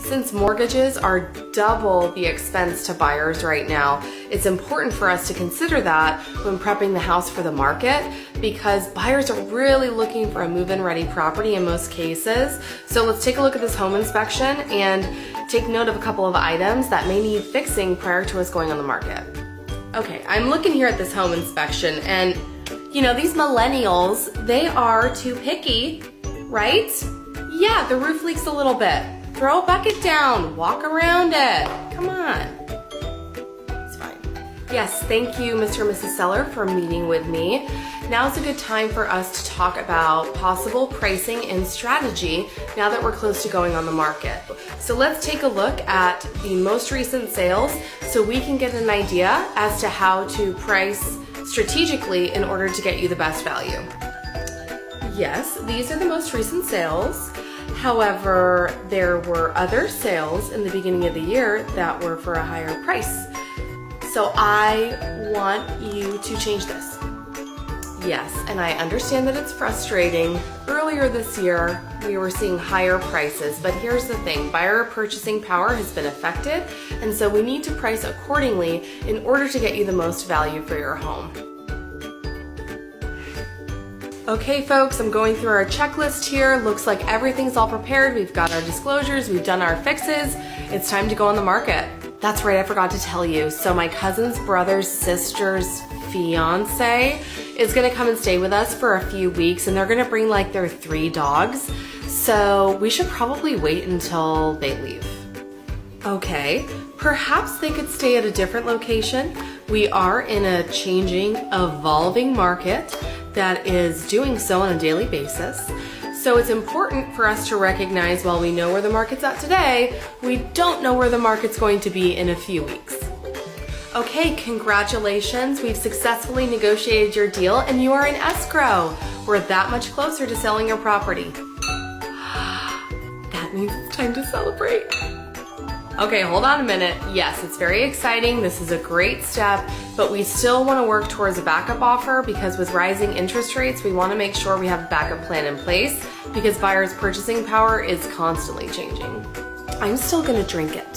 Since mortgages are double the expense to buyers right now, it's important for us to consider that when prepping the house for the market, because buyers are really looking for a move-in ready property in most cases. So let's take a look at this home inspection and take note of a couple of items that may need fixing prior to us going on the market. Okay, I'm looking here at this home inspection, and you know, these millennials, they are too picky, right? Yeah, the roof leaks a little bit. Throw a bucket down, walk around it. Come on. It's fine. Yes, thank you, Mr. and Mrs. Seller, for meeting with me. Now's a good time for us to talk about possible pricing and strategy now that we're close to going on the market. So let's take a look at the most recent sales so we can get an idea as to how to price strategically in order to get you the best value. Yes, these are the most recent sales. However, there were other sales in the beginning of the year that were for a higher price. So I want you to change this. Yes, and I understand that it's frustrating. Earlier this year, we were seeing higher prices, but here's the thing, buyer purchasing power has been affected, and so we need to price accordingly in order to get you the most value for your home. Okay folks, I'm going through our checklist here. Looks like everything's all prepared. We've got our disclosures, we've done our fixes. It's time to go on the market. That's right, I forgot to tell you. So my cousin's brother's sister's fiance is gonna come and stay with us for a few weeks, and they're gonna bring like their 3 dogs. So we should probably wait until they leave. Okay, perhaps they could stay at a different location. We are in a changing, evolving market that is doing so on a daily basis. So it's important for us to recognize while we know where the market's at today, we don't know where the market's going to be in a few weeks. Okay, congratulations. We've successfully negotiated your deal and you are in escrow. We're that much closer to selling your property. That means it's time to celebrate. Okay, hold on a minute. Yes, it's very exciting. This is a great step, but we still want to work towards a backup offer because with rising interest rates, we want to make sure we have a backup plan in place because buyers' purchasing power is constantly changing. I'm still going to drink it.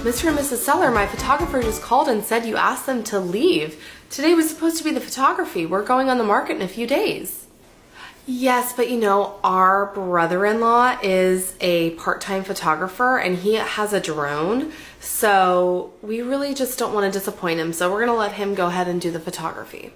Mr. and Mrs. Seller, my photographer just called and said you asked them to leave. Today was supposed to be the photography. We're going on the market in a few days. Yes, but you know, our brother-in-law is a part-time photographer and he has a drone, so we really just don't want to disappoint him, so we're going to let him go ahead and do the photography.